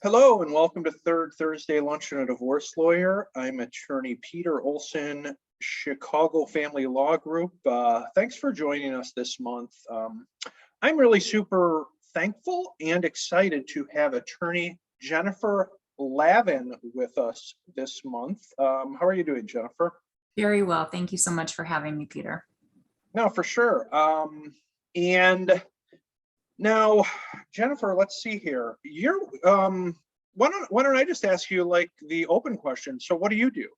Hello and welcome to Third Thursday Lunch and a Divorce Lawyer. I'm attorney Peter Olson, Chicago Family Law Group. Thanks for joining us this month. I'm really super thankful and excited to have attorney Jennifer Lavin with us this month. How are you doing, Jennifer? Very well. Thank you so much for having me, Peter. No, for sure. And now, Jennifer, let's see here. You're why don't I just ask you like the open question? So what do you do?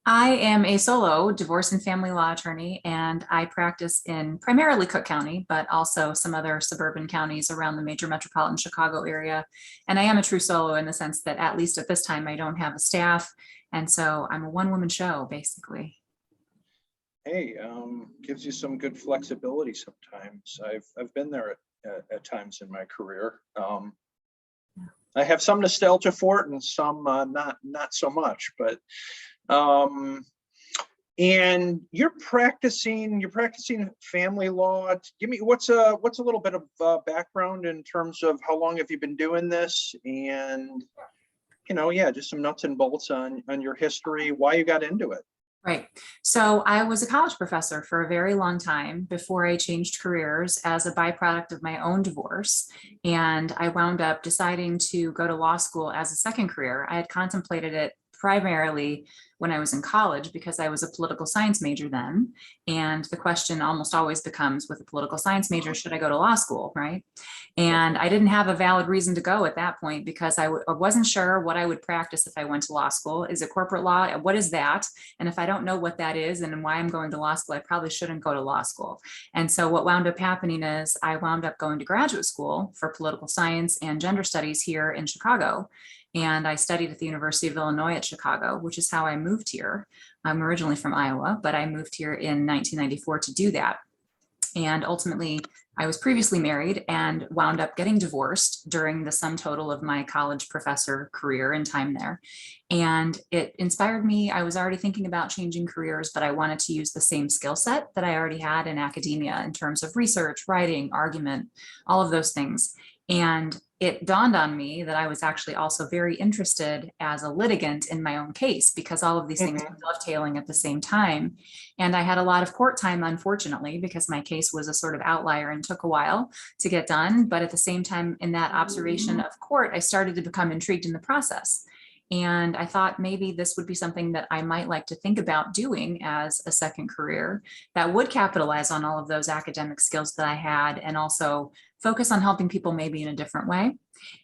I am a solo divorce and family law attorney, and I practice in primarily Cook County, but also some other suburban counties around the major metropolitan Chicago area. And I am a true solo in the sense that at least at this time, I don't have a staff. And so I'm a one-woman show, basically. Hey, gives you some good flexibility sometimes. I've been there at times in my career. I have some nostalgia for it and some not so much, but and you're practicing family law. Give me what's a little bit of background in terms of how long have you been doing this, and just some nuts and bolts on your history, why you got into it. Right. So I was a college professor for a very long time before I changed careers as a byproduct of my own divorce. And I wound up deciding to go to law school as a second career. I had contemplated it primarily when I was in college because I was a political science major then. And the question almost always becomes, with a political science major, should I go to law school, right? And I didn't have a valid reason to go at that point because I wasn't sure what I would practice if I went to law school. Is it corporate law? What is that? And if I don't know what that is and why I'm going to law school, I probably shouldn't go to law school. And so what wound up happening is I wound up going to graduate school for political science and gender studies here in Chicago. And I studied at the University of Illinois at Chicago, which is how I moved here. I'm originally from Iowa, but I moved here in 1994 to do that. And ultimately, I was previously married and wound up getting divorced during the sum total of my college professor career and time there. And it inspired me. I was already thinking about changing careers, but I wanted to use the same skill set that I already had in academia in terms of research, writing, argument, all of those things. And it dawned on me that I was actually also very interested as a litigant in my own case because all of these things were dovetailing at the same time. And I had a lot of court time, unfortunately, because my case was a sort of outlier and took a while to get done. But at the same time, in that observation of court, I started to become intrigued in the process. And I thought maybe this would be something that I might like to think about doing as a second career that would capitalize on all of those academic skills that I had and also focus on helping people maybe in a different way.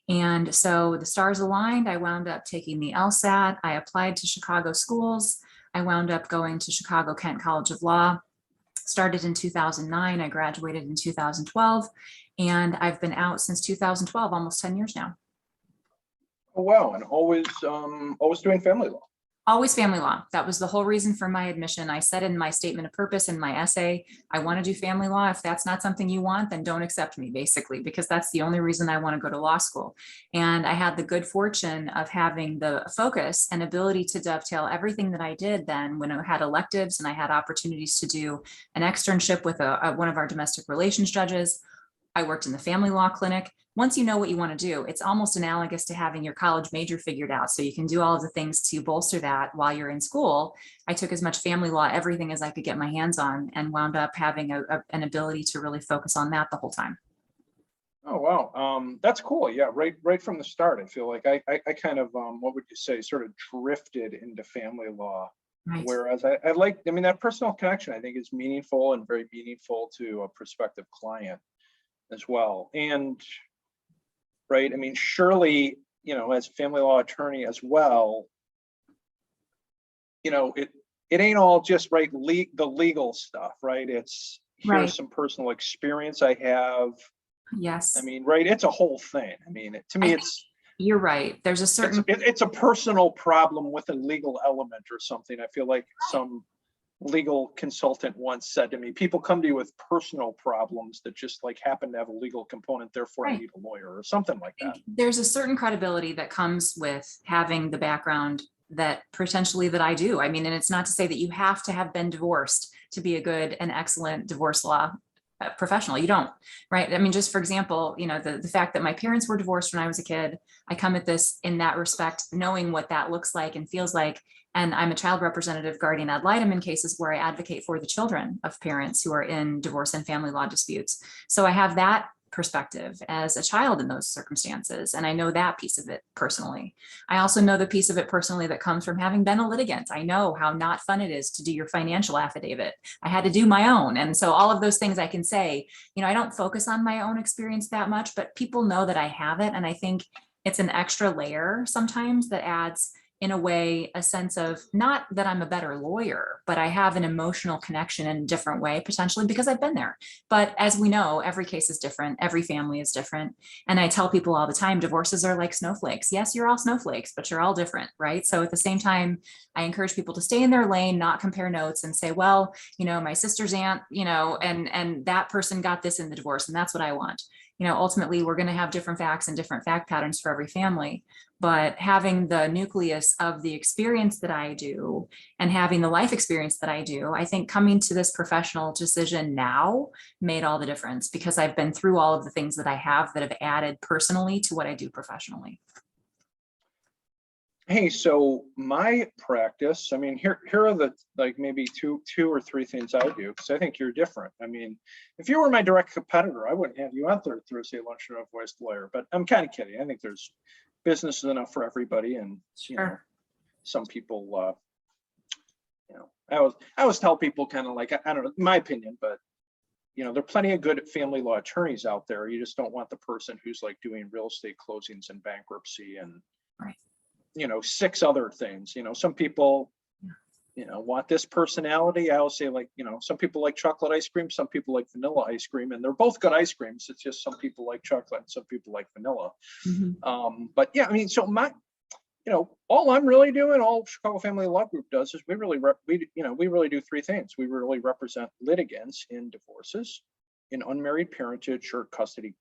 And so the stars aligned. I wound up taking the LSAT. I applied to Chicago schools. I wound up going to Chicago Kent College of Law. Started in 2009. I graduated in 2012. And I've been out since 2012, almost 10 years now. Oh, wow. And always doing family law. Always family law. That was the whole reason for my admission. I said in my statement of purpose in my essay, I want to do family law. If that's not something you want, then don't accept me, basically, because that's the only reason I want to go to law school. And I had the good fortune of having the focus and ability to dovetail everything that I did then when I had electives and I had opportunities to do an externship with one of our domestic relations judges. I worked in the family law clinic. Once you know what you want to do, it's almost analogous to having your college major figured out. So you can do all of the things to bolster that while you're in school. I took as much family law, everything as I could get my hands on, and wound up having an ability to really focus on that the whole time. Oh, wow. That's cool. Yeah, right from the start. I feel like I kind of, what would you say, sort of drifted into family law. Right. Whereas I mean, that personal connection, I think, is meaningful and very meaningful to a prospective client as well. And right, I mean, surely, as a family law attorney as well, it ain't all just the legal stuff, right? It's here's some personal experience I have. Yes. I mean, right, it's a whole thing. I mean, to me, you're right. There's a certain it's a personal problem with a legal element or something. I feel like some legal consultant once said to me, people come to you with personal problems that just like happen to have a legal component, therefore I need a lawyer or something like that. There's a certain credibility that comes with having the background that potentially that I do. I mean, and it's not to say that you have to have been divorced to be a good and excellent divorce law professional. You don't, right? I mean, just for example, the fact that my parents were divorced when I was a kid, I come at this in that respect, knowing what that looks like and feels like. And I'm a child representative guardian ad litem in cases where I advocate for the children of parents who are in divorce and family law disputes. So I have that perspective as a child in those circumstances. And I know that piece of it personally. I also know the piece of it personally that comes from having been a litigant. I know how not fun it is to do your financial affidavit. I had to do my own. And so all of those things I can say, I don't focus on my own experience that much, but people know that I have it. And I think it's an extra layer sometimes that adds, in a way, a sense of not that I'm a better lawyer, but I have an emotional connection in a different way, potentially because I've been there. But as we know, every case is different. Every family is different. And I tell people all the time, divorces are like snowflakes. Yes, you're all snowflakes, but you're all different, right? So at the same time, I encourage people to stay in their lane, not compare notes and say, well, my sister's aunt, and that person got this in the divorce, and that's what I want. Ultimately, we're going to have different facts and different fact patterns for every family. But having the nucleus of the experience that I do and having the life experience that I do, I think coming to this professional decision now made all the difference because I've been through all of the things that I have that have added personally to what I do professionally. Hey, so my practice, I mean, here are the maybe two or three things I do, because I think you're different. I mean, if you were my direct competitor, I wouldn't have you on Thursday lunch and a voiced lawyer, but I'm kind of kidding. I think there's business is enough for everybody. And, some people, I always tell people kind of like, I don't know, my opinion, but there are plenty of good family law attorneys out there. You just don't want the person who's like doing real estate closings and bankruptcy and, right. 6 other things. Some people, want this personality. I always say, like, some people like chocolate ice cream, some people like vanilla ice cream, and they're both good ice creams. It's just some people like chocolate and some people like vanilla. Mm-hmm. But yeah, I mean, so all I'm really doing, all Chicago Family Law Group does is we really do 3 things. We really represent litigants in divorces, in unmarried parentage or custody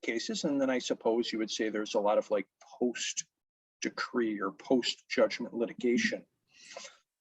cases. And then I suppose you would say there's a lot of like post decree or post judgment litigation.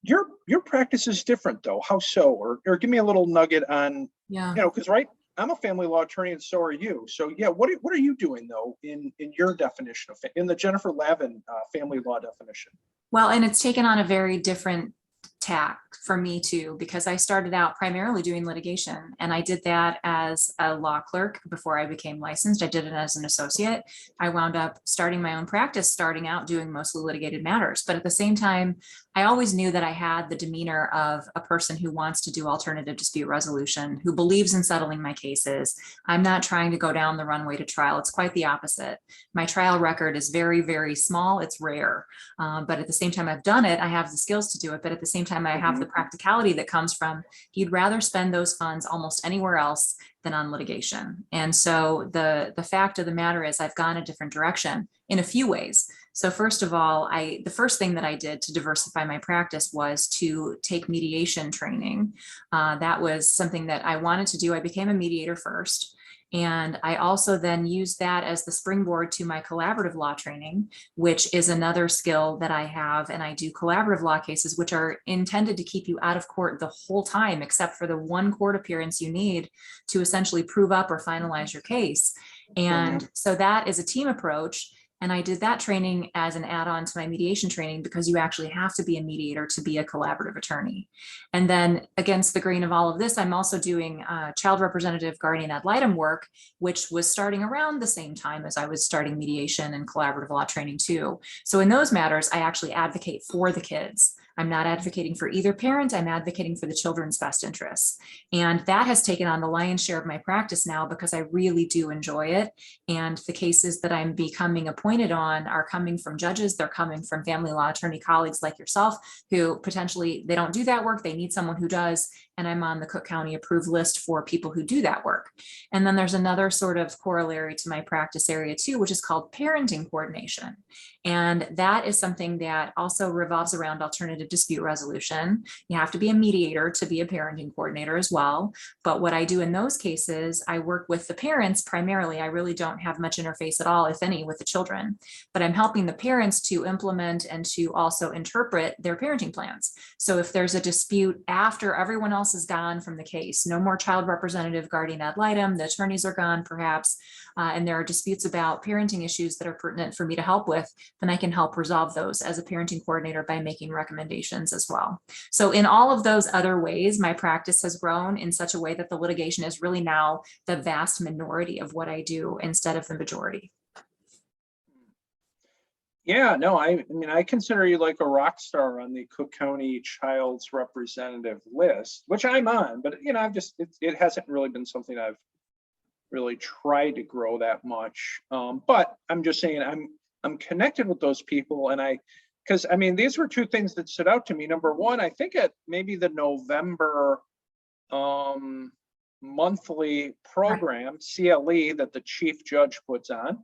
Your practice is different though. How so? Or give me a little nugget on, because right, I'm a family law attorney and so are you. So yeah, what are you doing though in your definition of in the Jennifer Lavin family law definition? Well, and it's taken on a very different tack for me too, because I started out primarily doing litigation, and I did that as a law clerk before I became licensed. I did it as an associate. I wound up starting my own practice, starting out doing mostly litigated matters. But at the same time, I always knew that I had the demeanor of a person who wants to do alternative dispute resolution, who believes in settling my cases. I'm not trying to go down the runway to trial. It's quite the opposite. My trial record is very, very small. It's rare. But at the same time, I've done it. I have the skills to do it. But at the same time, I have the practicality that comes from you'd rather spend those funds almost anywhere else than on litigation. And so the fact of the matter is I've gone a different direction in a few ways. So first of all, the first thing that I did to diversify my practice was to take mediation training. That was something that I wanted to do. I became a mediator first. And I also then used that as the springboard to my collaborative law training, which is another skill that I have. And I do collaborative law cases, which are intended to keep you out of court the whole time, except for the one court appearance you need to essentially prove up or finalize your case. And so that is a team approach. And I did that training as an add-on to my mediation training because you actually have to be a mediator to be a collaborative attorney. And then against the grain of all of this, I'm also doing child representative guardian ad litem work, which was starting around the same time as I was starting mediation and collaborative law training too. So in those matters, I actually advocate for the kids. I'm not advocating for either parent. I'm advocating for the children's best interests. And that has taken on the lion's share of my practice now because I really do enjoy it. And the cases that I'm becoming appointed on are coming from judges. They're coming from family law attorney colleagues like yourself, who potentially they don't do that work. They need someone who does. And I'm on the Cook County approved list for people who do that work. And then there's another sort of corollary to my practice area too, which is called parenting coordination. And that is something that also revolves around alternative definitive dispute resolution. You have to be a mediator to be a parenting coordinator as well. But what I do in those cases, I work with the parents primarily. I really don't have much interface at all, if any, with the children, but I'm helping the parents to implement and to also interpret their parenting plans. So if there's a dispute after everyone else is gone from the case, no more child representative, guardian ad litem, the attorneys are gone perhaps, and there are disputes about parenting issues that are pertinent for me to help with, then I can help resolve those as a parenting coordinator by making recommendations as well. So in all of those other ways, my practice has grown in such a way that the litigation is really now the vast minority of what I do instead of the majority. Yeah, no, I mean, I consider you like a rock star on the Cook County Child's Representative list, which I'm on, but I've just, it hasn't really been something I've really tried to grow that much. But I'm just saying I'm connected with those people, and because I mean, these were two things that stood out to me. Number one, I think at maybe the November monthly program, CLE, that the chief judge puts on,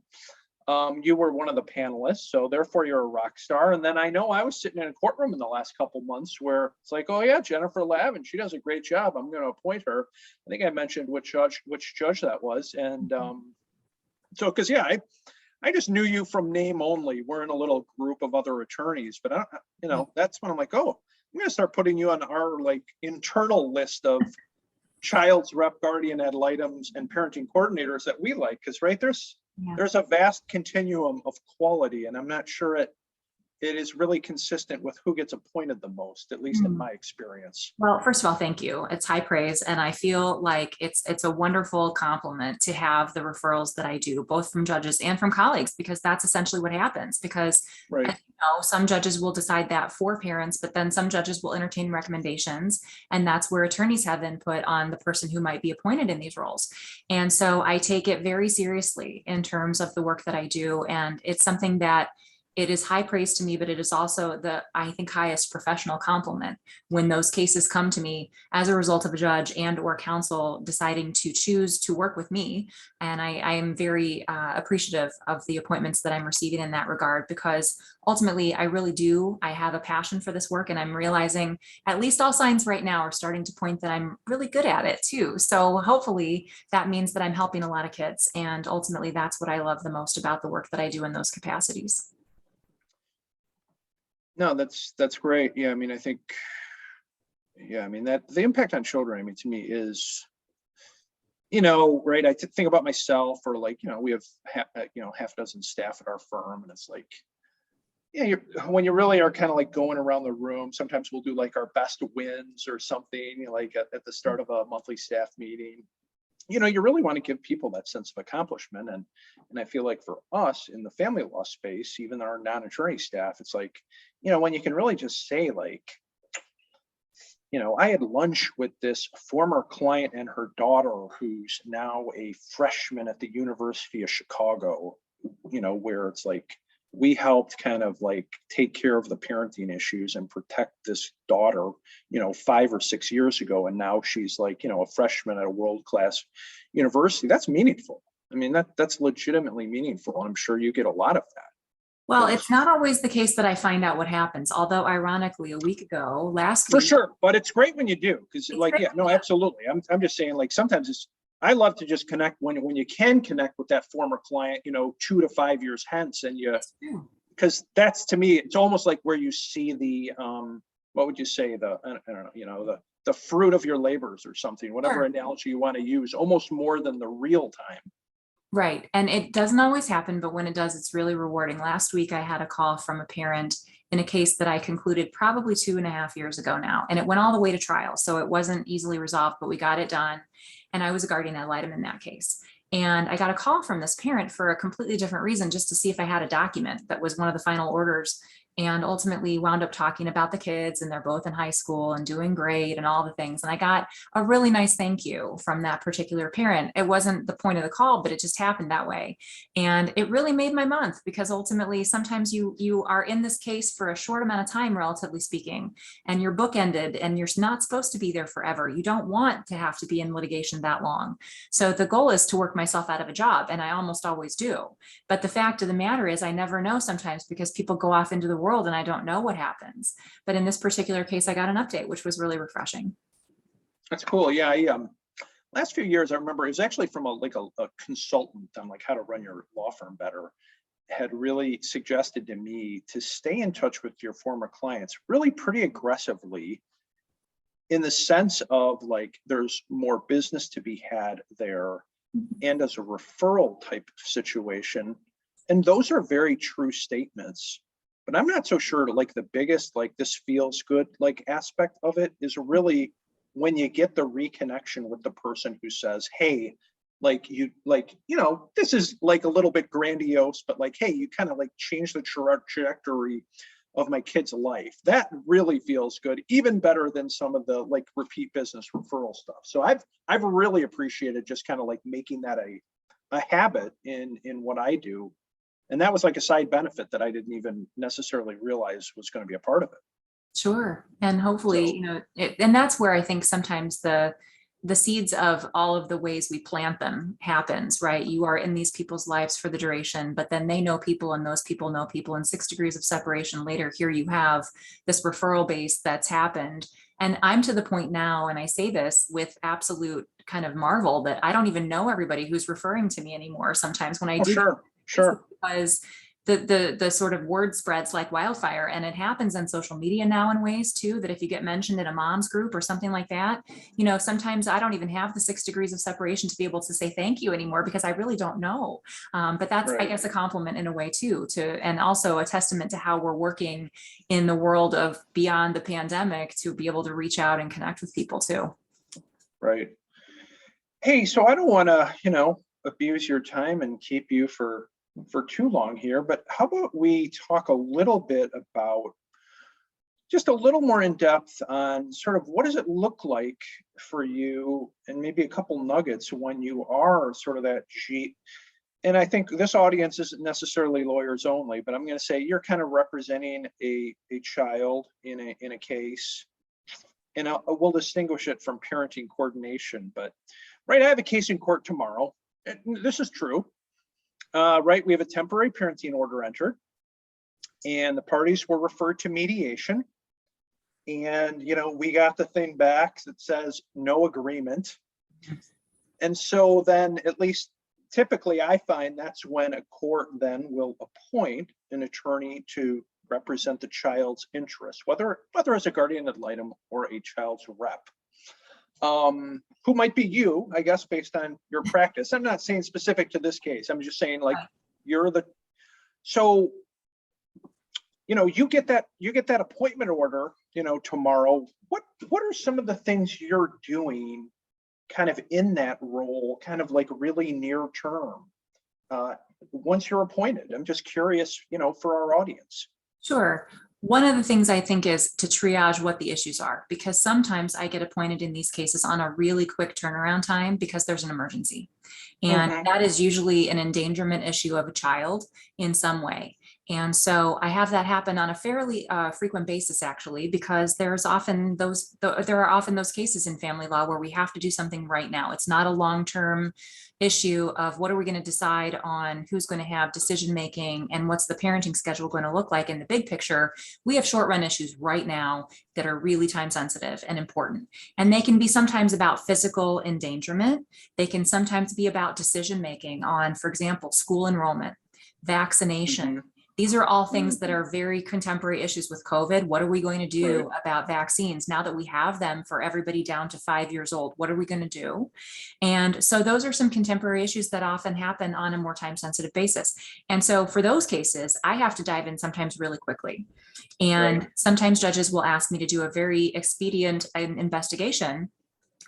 you were one of the panelists, so therefore you're a rock star. And then I know I was sitting in a courtroom in the last couple months where it's like, oh yeah, Jennifer Lavin, she does a great job, I'm going to appoint her. I think I mentioned which judge that was. And so, because yeah, I just knew you from name only. We're in a little group of other attorneys, but that's when I'm like, oh, I'm going to start putting you on our like internal list of child's rep, guardian ad litems, and parenting coordinators that we like, because there's a vast continuum of quality, and I'm not sure it is really consistent with who gets appointed the most, at least in my experience. Well, first of all, thank you. It's high praise. And I feel like it's a wonderful compliment to have the referrals that I do, both from judges and from colleagues, because that's essentially what happens. Because right. Some judges will decide that for parents, but then some judges will entertain recommendations. And that's where attorneys have input on the person who might be appointed in these roles. And so I take it very seriously in terms of the work that I do. And it's something that it is high praise to me, but it is also the, I think, highest professional compliment when those cases come to me as a result of a judge and or counsel deciding to choose to work with me. And I am very appreciative of the appointments that I'm receiving in that regard, because ultimately I really do. I have a passion for this work, and I'm realizing at least all signs right now are starting to point that I'm really good at it too. So hopefully that means that I'm helping a lot of kids. And ultimately that's what I love the most about the work that I do in those capacities. No, that's great. Yeah, I mean, I think, yeah, I mean, that the impact on children, I mean, to me is, right. I think about myself, or like, we have, half a dozen staff at our firm, and it's like, yeah, when you really are kind of like going around the room, sometimes we'll do like our best wins or something, like at the start of a monthly staff meeting. You really want to give people that sense of accomplishment. And I feel like for us in the family law space, even our non-attorney staff, it's like, when you can really just say like, I had lunch with this former client and her daughter, who's now a freshman at the University of Chicago, where it's like, we helped kind of like take care of the parenting issues and protect this daughter, 5 or 6 years ago. And now she's like, a freshman at a world-class university. That's meaningful. I mean, that's legitimately meaningful. I'm sure you get a lot of that. Well, it's not always the case that I find out what happens. Although ironically, a week ago, last week. For week, sure. But it's great when you do, because like, yeah, no, absolutely. I'm just saying, like, sometimes I love to just connect when you can connect with that former client, 2 to 5 years hence, and because that's, to me, it's almost like where you see the, what would you say, I don't know, the fruit of your labors or something, whatever analogy you want to use, almost more than the real time. Right. And it doesn't always happen, but when it does, it's really rewarding. Last week, I had a call from a parent in a case that I concluded probably 2.5 years ago now, and it went all the way to trial. So it wasn't easily resolved, but we got it done. And I was a guardian ad litem in that case. And I got a call from this parent for a completely different reason, just to see if I had a document that was one of the final orders. And ultimately wound up talking about the kids, and they're both in high school and doing great and all the things. And I got a really nice thank you from that particular parent. It wasn't the point of the call, but it just happened that way. And it really made my month, because ultimately sometimes you are in this case for a short amount of time, relatively speaking, and your book ended, and you're not supposed to be there forever. You don't want to have to be in litigation that long. So the goal is to work myself out of a job, and I almost always do. But the fact of the matter is I never know sometimes, because people go off into the world world and I don't know what happens. But in this particular case, I got an update, which was really refreshing. That's cool. Yeah. Last few years, I remember it was actually from a consultant on like how to run your law firm better, had really suggested to me to stay in touch with your former clients really pretty aggressively, in the sense of like there's more business to be had there, and as a referral type of situation. And those are very true statements, but I'm not so sure like the biggest, like this feels good, like aspect of it is really when you get the reconnection with the person who says, hey, this is like a little bit grandiose, but like, hey, you kind of like changed the trajectory of my kid's life. That really feels good, even better than some of the like repeat business referral stuff. So I've really appreciated just kind of like making that a habit in what I do. And that was like a side benefit that I didn't even necessarily realize was going to be a part of it. Sure. And hopefully, and that's where I think sometimes the seeds of all of the ways we plant them happens, right? You are in these people's lives for the duration, but then they know people and those people know people, and 6 degrees of separation later, here you have this referral base that's happened. And I'm to the point now, and I say this with absolute kind of marvel, that I don't even know everybody who's referring to me anymore. Sometimes when I do, sure. Because the sort of word spreads like wildfire, and it happens on social media now in ways too, that if you get mentioned in a mom's group or something like that, sometimes I don't even have the 6 degrees of separation to be able to say thank you anymore, because I really don't know. But that's, right, I guess, a compliment in a way too, and also a testament to how we're working in the world of beyond the pandemic to be able to reach out and connect with people too. Right. Hey, so I don't want to, abuse your time and keep you for too long here, but how about we talk a little bit about just a little more in depth on sort of what does it look like for you, and maybe a couple nuggets when you are sort of that and I think this audience isn't necessarily lawyers only, but I'm going to say you're kind of representing a child in a case, and we'll distinguish it from parenting coordination. But right, I have a case in court tomorrow. This is true. Right, we have a temporary parenting order entered, and the parties were referred to mediation. And, we got the thing back that says no agreement. And so then, at least typically, I find that's when a court then will appoint an attorney to represent the child's interests, whether as a guardian ad litem or a child's rep. Who might be you, I guess, based on your practice. I'm not saying specific to this case. I'm just saying, like, so, you get that appointment order, tomorrow. What are some of the things you're doing kind of in that role, kind of like really near term, once you're appointed? I'm just curious, for our audience. Sure. One of the things I think is to triage what the issues are, because sometimes I get appointed in these cases on a really quick turnaround time because there's an emergency. And that is usually an endangerment issue of a child in some way. And so I have that happen on a fairly frequent basis, actually, because there are often those cases in family law where we have to do something right now. It's not a long-term issue of what are we going to decide on, who's going to have decision making, and what's the parenting schedule going to look like in the big picture. We have short run issues right now that are really time sensitive and important. And they can be sometimes about physical endangerment. They can sometimes be about decision making on, for example, school enrollment, vaccination. These are all things that are very contemporary issues with COVID. What are we going to do about vaccines now that we have them for everybody down to 5 years old? What are we going to do? And so those are some contemporary issues that often happen on a more time sensitive basis. And so for those cases, I have to dive in sometimes really quickly. And sometimes judges will ask me to do a very expedient investigation,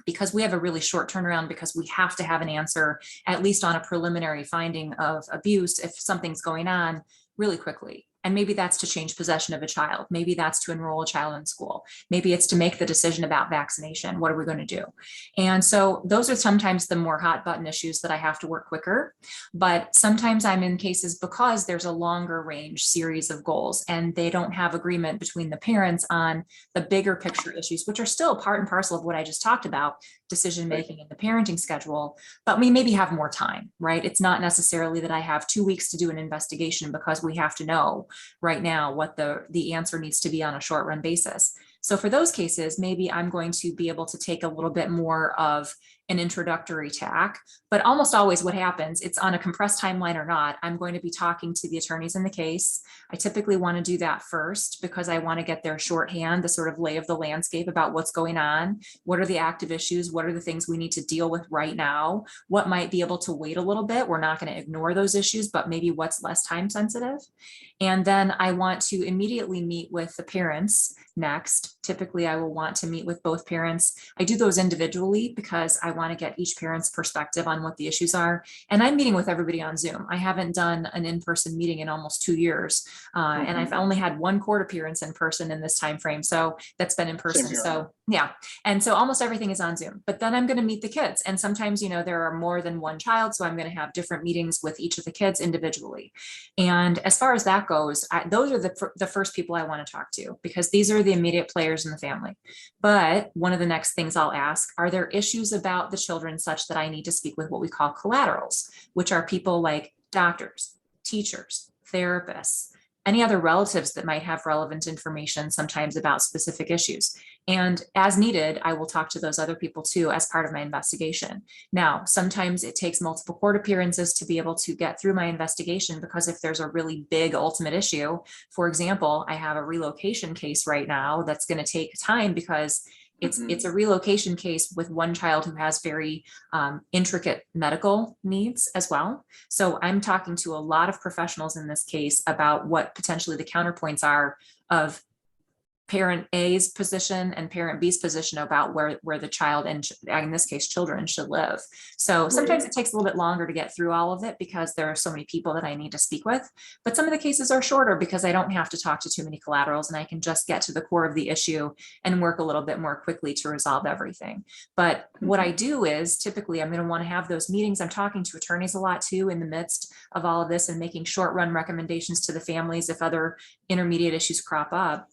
because we have a really short turnaround, because we have to have an answer, at least on a preliminary finding of abuse, if something's going on, really quickly. And maybe that's to change possession of a child. Maybe that's to enroll a child in school. Maybe it's to make the decision about vaccination. What are we going to do? And so those are sometimes the more hot button issues that I have to work quicker. But sometimes I'm in cases because there's a longer range series of goals and they don't have agreement between the parents on the bigger picture issues, which are still part and parcel of what I just talked about, decision making and the parenting schedule. But we maybe have more time, right? It's not necessarily that I have 2 weeks to do an investigation because we have to know right now what the answer needs to be on a short run basis. So for those cases, maybe I'm going to be able to take a little bit more of an introductory tack, but almost always what happens, it's on a compressed timeline or not, I'm going to be talking to the attorneys in the case. I typically want to do that first because I want to get their shorthand, the sort of lay of the landscape about what's going on. What are the active issues? What are the things we need to deal with right now? What might be able to wait a little bit? We're not going to ignore those issues, but maybe what's less time sensitive. And then I want to immediately meet with the parents next. Typically, I will want to meet with both parents. I do those individually because I want to get each parent's perspective on what the issues are. And I'm meeting with everybody on Zoom. I haven't done an in-person meeting in almost 2 years. And I've only had one court appearance in person in this time frame. So that's been in person. So yeah. And so almost everything is on Zoom. But then I'm going to meet the kids. And sometimes, you know, there are more than one child. So I'm going to have different meetings with each of the kids individually. And as far as that goes, those are the first people I want to talk to, because these are the immediate players in the family. But one of the next things I'll ask, are there issues about the children such that I need to speak with what we call collaterals, which are people like doctors, teachers, therapists, any other relatives that might have relevant information sometimes about specific issues. And as needed, I will talk to those other people too as part of my investigation. Now, sometimes it takes multiple court appearances to be able to get through my investigation, because if there's a really big ultimate issue, for example, I have a relocation case right now that's going to take time because it's a relocation case with one child who has very intricate medical needs as well. So I'm talking to a lot of professionals in this case about what potentially the counterpoints are of parent A's position and parent B's position about where the child, and in this case, children, should live. So sometimes it takes a little bit longer to get through all of it because there are so many people that I need to speak with. But some of the cases are shorter because I don't have to talk to too many collaterals, and I can just get to the core of the issue and work a little bit more quickly to resolve everything. But what I do is typically I'm going to want to have those meetings. I'm talking to attorneys a lot too in the midst of all of this and making short run recommendations to the families if other intermediate issues crop up.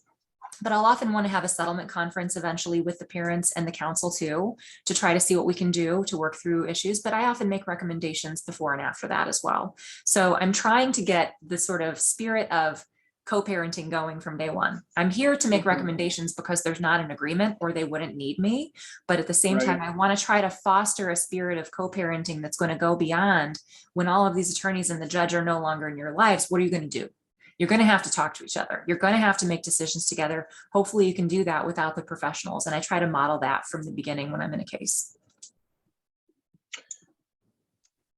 But I'll often want to have a settlement conference eventually with the parents and the counsel too, to try to see what we can do to work through issues. But I often make recommendations before and after that as well. So I'm trying to get the sort of spirit of co-parenting going from day one. I'm here to make recommendations because there's not an agreement or they wouldn't need me. But at the same time, I want to try to foster a spirit of co-parenting that's going to go beyond when all of these attorneys and the judge are no longer in your lives. What are you going to do? You're going to have to talk to each other. You're going to have to make decisions together. Hopefully you can do that without the professionals. And I try to model that from the beginning when I'm in a case.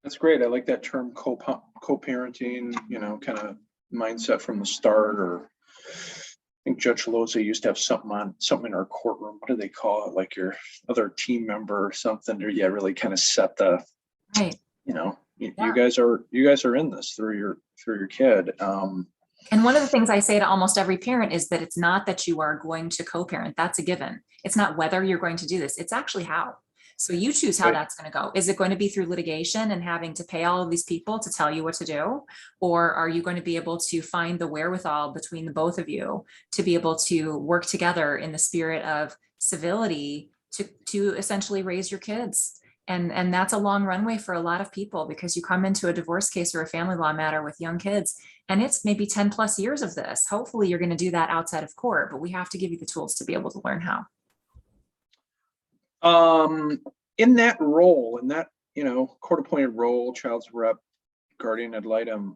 That's great. I like that term, co-parenting, you know, kind of mindset from the start. Or I think Judge Loza used to have something in our courtroom. What do they call it? Like your other team member or something, or really kind of set the, you know, you guys are in this through your kid. And one of the things I say to almost every parent is that it's not that you are going to co-parent. That's a given. It's not whether you're going to do this. It's actually how. So you choose how that's going to go. Is it going to be through litigation and having to pay all of these people to tell you what to do? Or are you going to be able to find the wherewithal between the both of you to be able to work together in the spirit of civility to essentially raise your kids? And that's a long runway for a lot of people, because you come into a divorce case or a family law matter with young kids, and it's maybe 10 plus years of this. Hopefully you're going to do that outside of court, but we have to give you the tools to be able to learn how. In that role, in that, you know, court-appointed role, child's rep, guardian ad litem,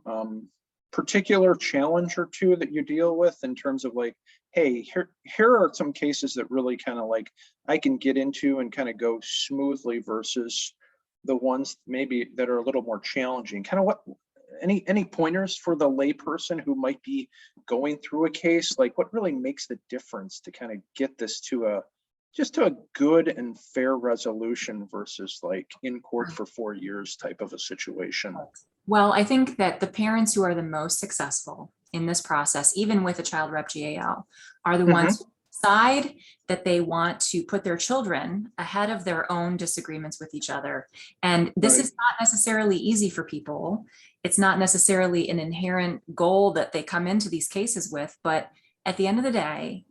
particular challenge or two that you deal with in terms of like, hey, here are some cases that really kind of like I can get into and kind of go smoothly versus the ones maybe that are a little more challenging. Kind of what, any pointers for the layperson who might be going through a case? Like what really makes the difference to kind of get this to a good and fair resolution versus like in court for 4 years type of a situation? Well, I think that the parents who are the most successful in this process, even with a child rep GAL, are the ones who decide that they want to put their children ahead of their own disagreements with each other. And this is not necessarily easy for people. It's not necessarily an inherent goal that they come into these cases with, but at the end of the day,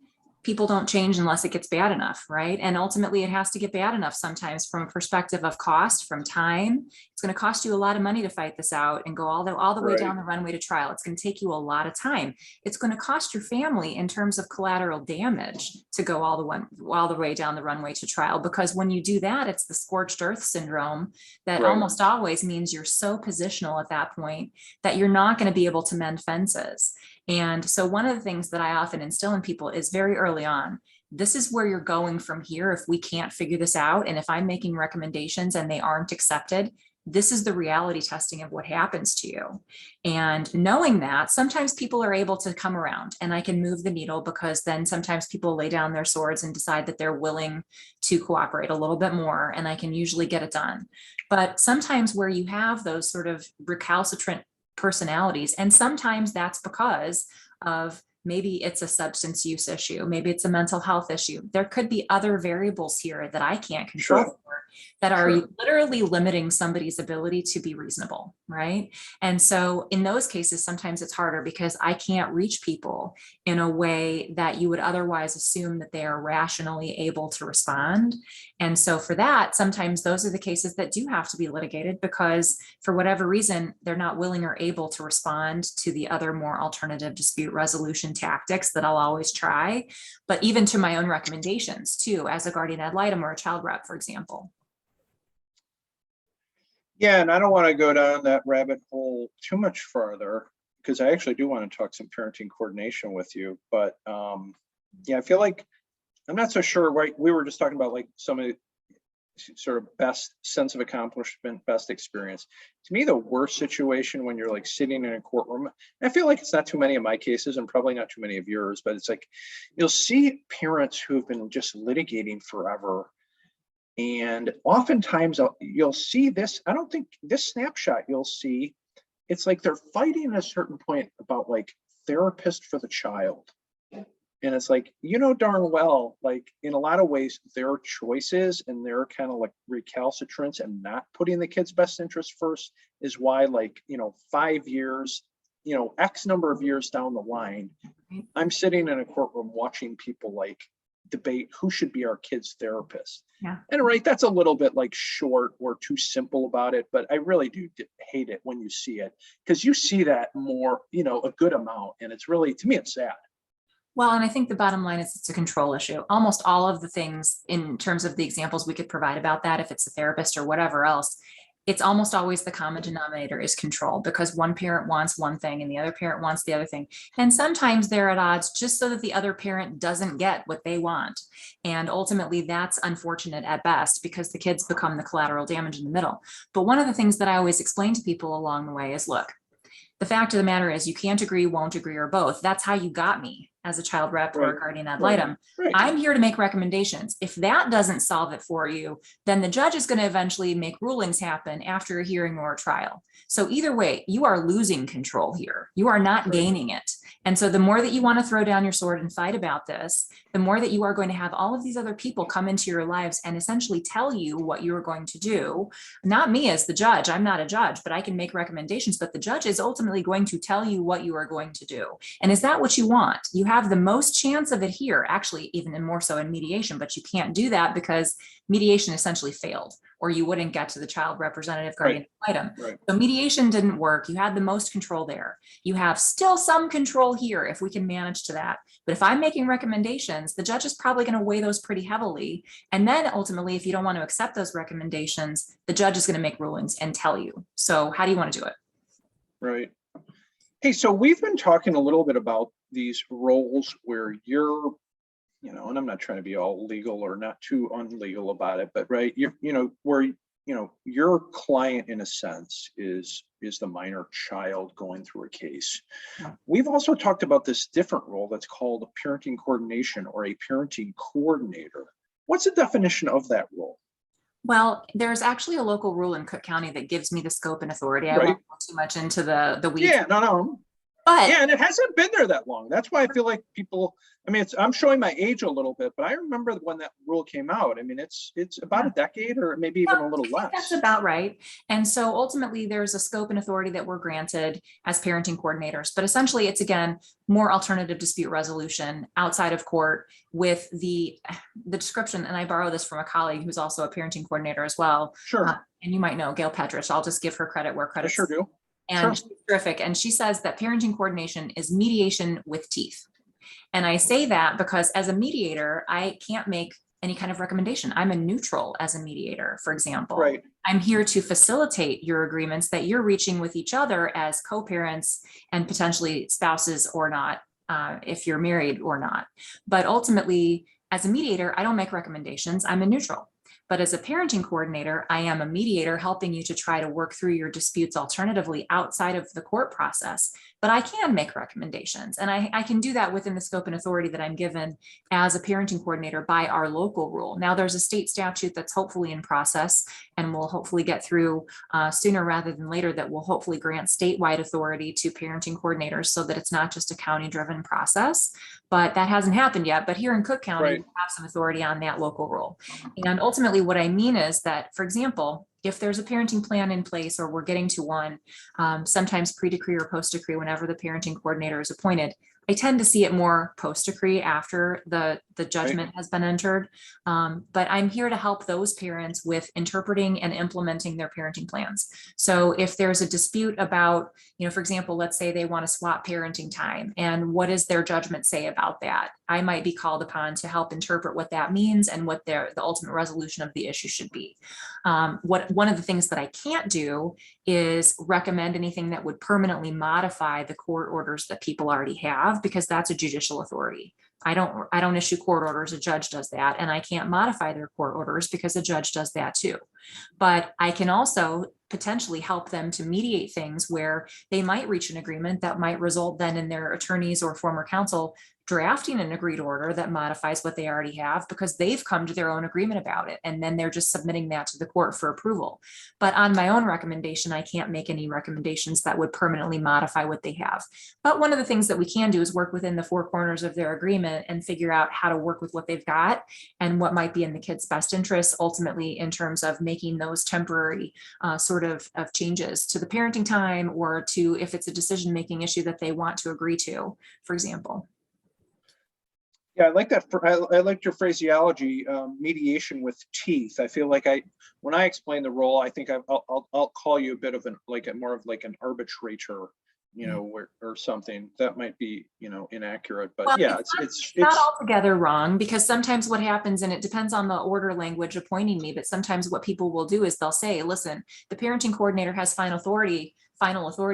people don't change unless it gets bad enough, right? And ultimately it has to get bad enough sometimes from a perspective of cost, from time. It's going to cost you a lot of money to fight this out and go all the way down the runway to trial. It's going to take you a lot of time. It's going to cost your family in terms of collateral damage to go all the way down the runway to trial, because when you do that, it's the scorched earth syndrome that almost always means you're so positional at that point that you're not going to be able to mend fences. And so one of the things that I often instill in people is very early on, this is where you're going from here. If we can't figure this out, and if I'm making recommendations and they aren't accepted, this is the reality testing of what happens to you. And knowing that, sometimes people are able to come around and I can move the needle, because then sometimes people lay down their swords and decide that they're willing to cooperate a little bit more, and I can usually get it done. But sometimes where you have those sort of recalcitrant personalities, and sometimes that's because of maybe it's a substance use issue, maybe it's a mental health issue. There could be other variables here that I can't control for, that are literally limiting somebody's ability to be reasonable, right? And so in those cases, sometimes it's harder because I can't reach people in a way that you would otherwise assume that they are rationally able to respond. And so for that, sometimes those are the cases that do have to be litigated, because for whatever reason, they're not willing or able to respond to the other more alternative dispute resolution tactics that I'll always try, but even to my own recommendations too, as a guardian ad litem or a child rep, for example. Yeah, and I don't want to go down that rabbit hole too much further, because I actually do want to talk some parenting coordination with you. But yeah, I feel like I'm not so sure, right? We were just talking about like some of the sort of best sense of accomplishment, best experience. To me, the worst situation when you're like sitting in a courtroom, I feel like it's not too many of my cases and probably not too many of yours, but it's like you'll see parents who've been just litigating forever. And oftentimes you'll see this, I don't think this snapshot you'll see, it's like they're fighting at a certain point about like therapist for the child. And it's like, you know, darn well, like in a lot of ways, their choices and their kind of like recalcitrance and not putting the kid's best interest first is why, like, you know, 5 years, you know, X number of years down the line, I'm sitting in a courtroom watching people like debate who should be our kid's therapist. Yeah. And right, that's a little bit like short or too simple about it, but I really do hate it when you see it, because you see that more, you know, a good amount. And it's really, to me, it's sad. Well, and I think the bottom line is it's a control issue. Almost all of the things in terms of the examples we could provide about that, if it's a therapist or whatever else, it's almost always the common denominator is control, because one parent wants one thing and the other parent wants the other thing. And sometimes they're at odds just so that the other parent doesn't get what they want. And ultimately that's unfortunate at best, because the kids become the collateral damage in the middle. But one of the things that I always explain to people along the way is, look, the fact of the matter is you can't agree, won't agree, or both. That's how you got me as a child rep or a guardian ad litem. I'm here to make recommendations. If that doesn't solve it for you, then the judge is going to eventually make rulings happen after a hearing or a trial. So either way, you are losing control here. You are not gaining it. And so the more that you want to throw down your sword and fight about this, the more that you are going to have all of these other people come into your lives and essentially tell you what you're going to do. Not me as the judge. I'm not a judge, but I can make recommendations, but the judge is ultimately going to tell you what you are going to do. And is that what you want? You have the most chance of it here, actually, even more so in mediation, but you can't do that because mediation essentially failed, or you wouldn't get to the child representative guardian item. So mediation didn't work. You had the most control there. You have still some control here if we can manage to that. But if I'm making recommendations, the judge is probably going to weigh those pretty heavily. And then ultimately, if you don't want to accept those recommendations, the judge is going to make rulings and tell you. So how do you want to do it? Right. Hey, so we've been talking a little bit about these roles where you're, you know, and I'm not trying to be all legal or not too unlegal about it, but right, you know, where, you know, your client in a sense is the minor child going through a case. We've also talked about this different role that's called a parenting coordination or a parenting coordinator. What's the definition of that role? Well, there's actually a local rule in Cook County that gives me the scope and authority. I won't go too much into the weeds. Yeah, no. But yeah, and it hasn't been there that long. That's why I feel like people, I mean, I'm showing my age a little bit, but I remember when that rule came out. I mean, it's about a decade or maybe even a little less. that's about right. And so ultimately there's a scope and authority that we're granted as parenting coordinators, but essentially it's, again, more alternative dispute resolution outside of court with the description. And I borrow this from a colleague who's also a parenting coordinator as well. Sure. And you might know Gail Petrich. I'll just give her credit where I credit's sure do. and Sure. she's terrific. And she says that parenting coordination is mediation with teeth. And I say that because as a mediator, I can't make any kind of recommendation. I'm a neutral as a mediator, for example. Right. I'm here to facilitate your agreements that you're reaching with each other as co-parents and potentially spouses or not, if you're married or not. But ultimately, as a mediator, I don't make recommendations. I'm a neutral. But as a parenting coordinator, I am a mediator helping you to try to work through your disputes alternatively outside of the court process. But I can make recommendations, and I can do that within the scope and authority that I'm given as a parenting coordinator by our local rule. Now, there's a state statute that's hopefully in process and we'll hopefully get through sooner rather than later that will hopefully grant statewide authority to parenting coordinators so that it's not just a county-driven process. But that hasn't happened yet. But here in Cook County, Right. we have some authority on that local rule. And ultimately, what I mean is that, for example, if there's a parenting plan in place or we're getting to one, sometimes pre-decree or post-decree, whenever the parenting coordinator is appointed, I tend to see it more post-decree after the judgment has been entered. But I'm here to help those parents with interpreting and implementing their parenting plans. So if there's a dispute about, for example, let's say they want to swap parenting time, and what does their judgment say about that? I might be called upon to help interpret what that means and what the ultimate resolution of the issue should be. One of the things that I can't do is recommend anything that would permanently modify the court orders that people already have, because that's a judicial authority. I don't issue court orders. A judge does that, and I can't modify their court orders because a judge does that too. But I can also potentially help them to mediate things where they might reach an agreement that might result then in their attorneys or former counsel drafting an agreed order that modifies what they already have because they've come to their own agreement about it. And then they're just submitting that to the court for approval. But on my own recommendation, I can't make any recommendations that would permanently modify what they have. But one of the things that we can do is work within the four corners of their agreement and figure out how to work with what they've got and what might be in the kid's best interest, ultimately in terms of making those temporary sort of changes to the parenting time, or to, if it's a decision-making issue that they want to agree to, for example. Yeah, I like that. I liked your phraseology, mediation with teeth. I feel like when I explain the role, I think I'll call you a bit of more of an arbitrator, or something that might be, inaccurate, but well, yeah, it's not altogether wrong, because sometimes what happens, and it depends on the order language appointing me, but sometimes what people will do is they'll say, listen, the parenting coordinator has final authority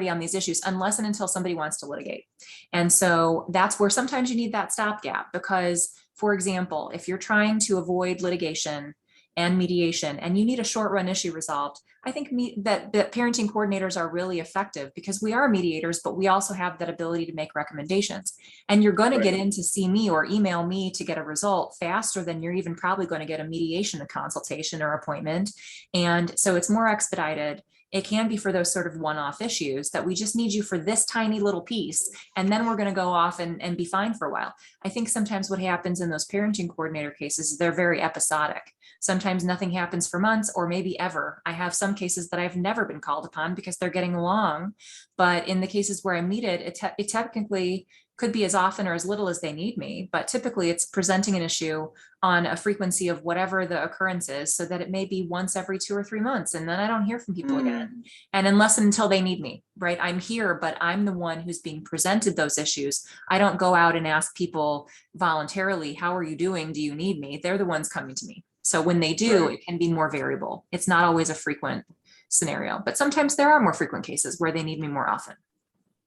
on these issues unless and until somebody wants to litigate. And so that's where sometimes you need that stopgap, because, for example, if you're trying to avoid litigation and mediation and you need a short run issue resolved, I think that parenting coordinators are really effective, because we are mediators, but we also have that ability to make recommendations. And you're going to get in to see me or email me to get a result faster than you're even probably going to get a mediation, a consultation or appointment. And so it's more expedited. It can be for those sort of one-off issues that we just need you for this tiny little piece, and then we're going to go off and be fine for a while. I think sometimes what happens in those parenting coordinator cases is they're very episodic. Sometimes nothing happens for months or maybe ever. I have some cases that I've never been called upon because they're getting along. But in the cases where I'm needed, it technically could be as often or as little as they need me. But typically it's presenting an issue on a frequency of whatever the occurrence is, so that it may be once every 2 or 3 months. And then I don't hear from people again. And unless and until they need me, right? I'm here, but I'm the one who's being presented those issues. I don't go out and ask people voluntarily, how are you doing? Do you need me? They're the ones coming to me. So when they do, it can be more variable. It's not always a frequent scenario, but sometimes there are more frequent cases where they need me more often.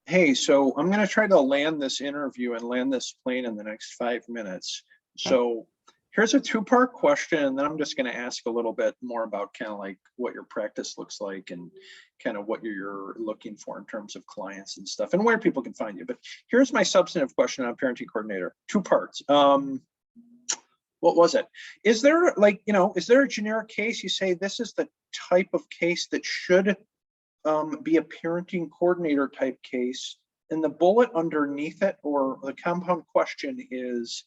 Hey, so I'm going to try to land this interview and land this plane in the next 5 minutes. Okay. So here's a 2-part question, and then I'm just going to ask a little bit more about kind of like what your practice looks like and kind of what you're looking for in terms of clients and stuff and where people can find you. But here's my substantive question on parenting coordinator. 2 parts. What was it? Is there is there a generic case you say this is the type of case that should be a parenting coordinator type case? and the bullet underneath it, or the compound question is,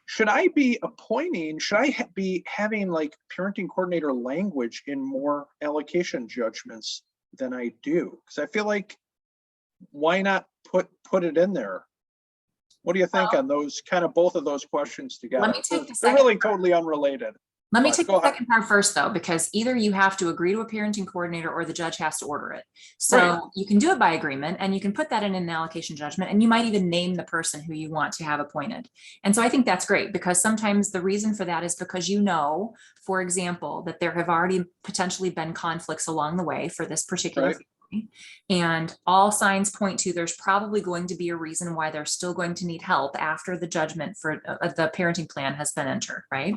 should I be appointing, should I be having like parenting coordinator language in more allocation judgments than I do? Because I feel like, why not put it in there? What do you think on those kind of both of those questions together? Let me take the They're second really part. totally unrelated. Let me But take go the ahead. second part first, though, because either you have to agree to a parenting coordinator or the judge has to order it. So Right. you can do it by agreement, and you can put that in an allocation judgment, and you might even name the person who you want to have appointed. And so I think that's great, because sometimes the reason for that is because you know, for example, that there have already potentially been conflicts along the way for this particular Right. family. And all signs point to there's probably going to be a reason why they're still going to need help after the judgment for the parenting plan has been entered, right?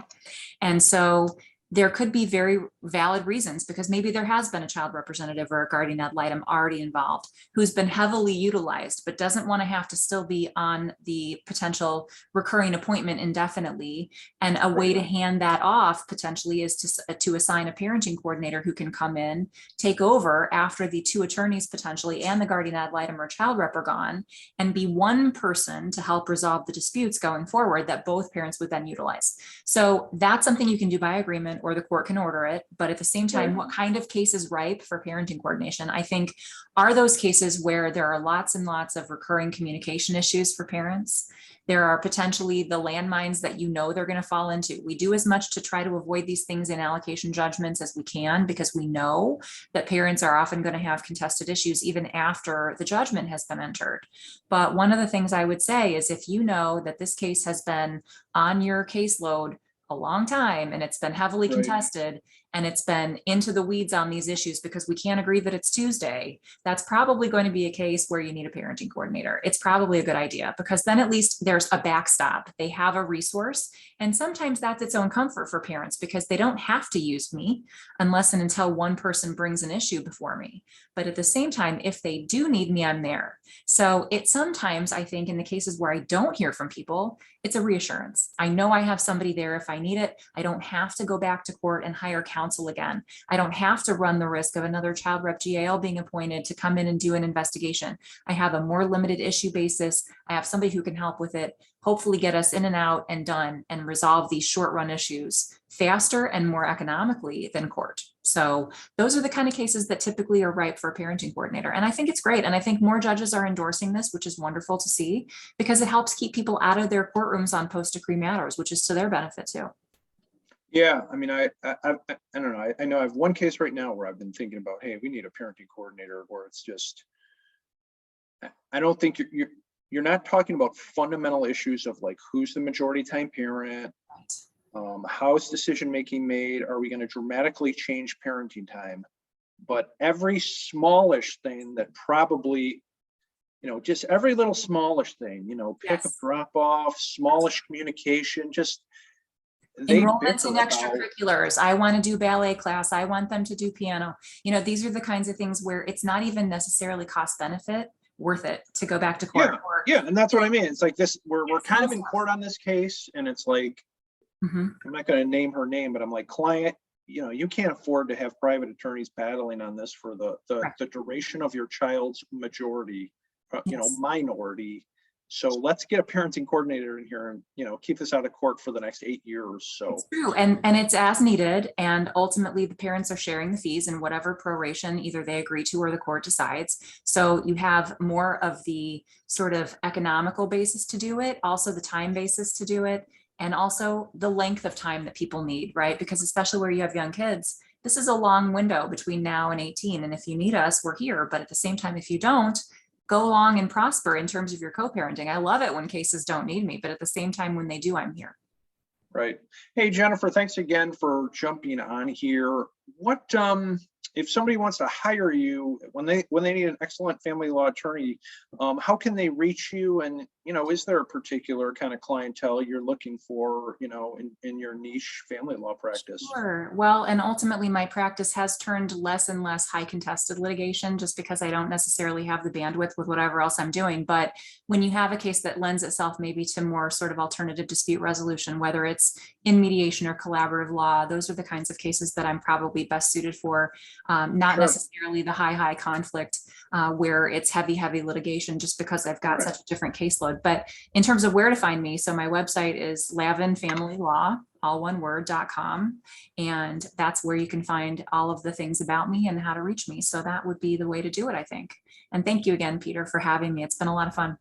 And so there could be very valid reasons, because maybe there has been a child representative or a guardian ad litem already involved who's been heavily utilized, but doesn't want to have to still be on the potential recurring appointment indefinitely. And a way to hand that off potentially is to assign a parenting coordinator who can come in, take over after the two attorneys potentially and the guardian ad litem or child rep are gone, and be one person to help resolve the disputes going forward that both parents would then utilize. So that's something you can do by agreement, or the court can order it. But at the same time, what kind of case is ripe for parenting coordination? I think are those cases where there are lots and lots of recurring communication issues for parents. There are potentially the landmines that you know they're going to fall into. We do as much to try to avoid these things in allocation judgments as we can, because we know that parents are often going to have contested issues even after the judgment has been entered. But one of the things I would say is, if you know that this case has been on your caseload a long time and it's been heavily contested, and it's been into the weeds on these issues because we can't agree that it's Tuesday, that's probably going to be a case where you need a parenting coordinator. It's probably a good idea, because then at least there's a backstop. They have a resource. And sometimes that's its own comfort for parents, because they don't have to use me unless and until one person brings an issue before me. But at the same time, if they do need me, I'm there. So it sometimes, I think, in the cases where I don't hear from people, it's a reassurance. I know I have somebody there if I need it. I don't have to go back to court and hire counsel again. I don't have to run the risk of another child rep GAL being appointed to come in and do an investigation. I have a more limited issue basis. I have somebody who can help with it, hopefully get us in and out and done and resolve these short run issues faster and more economically than court. So those are the kind of cases that typically are ripe for a parenting coordinator. And I think it's great. And I think more judges are endorsing this, which is wonderful to see, because it helps keep people out of their courtrooms on post-decree matters, which is to their benefit too. Yeah, I mean, I don't know. I know I have one case right now where I've been thinking about, hey, we need a parenting coordinator, where it's just, I don't think you're not talking about fundamental issues of like, who's the majority time parent, how's decision making made, are we going to dramatically change parenting time? But every smallish thing that probably, just every little smallish thing, pick up, drop off, smallish communication, just enrollment in extracurriculars. I want to do ballet class. I want them to do piano. These are the kinds of things where it's not even necessarily cost benefit worth it to go back to court. Yeah, and that's what I mean. It's like this, we're kind of in court on this case, and it's like, I'm not going to name her name, but I'm like, client, you can't afford to have private attorneys battling on this for the duration of your child's majority, minority. So let's get a parenting coordinator in here and, keep this out of court for the next 8 years. So it's true. And it's as needed. And ultimately the parents are sharing the fees in whatever proration either they agree to or the court decides. So you have more of the sort of economical basis to do it, also the time basis to do it, and also the length of time that people need, right? Because especially where you have young kids, this is a long window between now and 18. And if you need us, we're here. But at the same time, if you don't, go along and prosper in terms of your co-parenting. I love it when cases don't need me, but at the same time, when they do, I'm here. Right. Hey, Jennifer, thanks again for jumping on here. What, if somebody wants to hire you when they need an excellent family law attorney, how can they reach you? And, is there a particular kind of clientele you're looking for, in your niche family law practice? Sure. Well, and ultimately my practice has turned less and less high contested litigation, just because I don't necessarily have the bandwidth with whatever else I'm doing. But when you have a case that lends itself maybe to more sort of alternative dispute resolution, whether it's in mediation or collaborative law, those are the kinds of cases that I'm probably best suited for. not Sure. necessarily the high conflict where it's heavy litigation, just because I've got Right. such a different caseload. But in terms of where to find me, so my website is lavinfamilylaw, all one word.com. And that's where you can find all of the things about me and how to reach me. So that would be the way to do it, I think. And thank you again, Peter, for having me. It's been a lot of fun.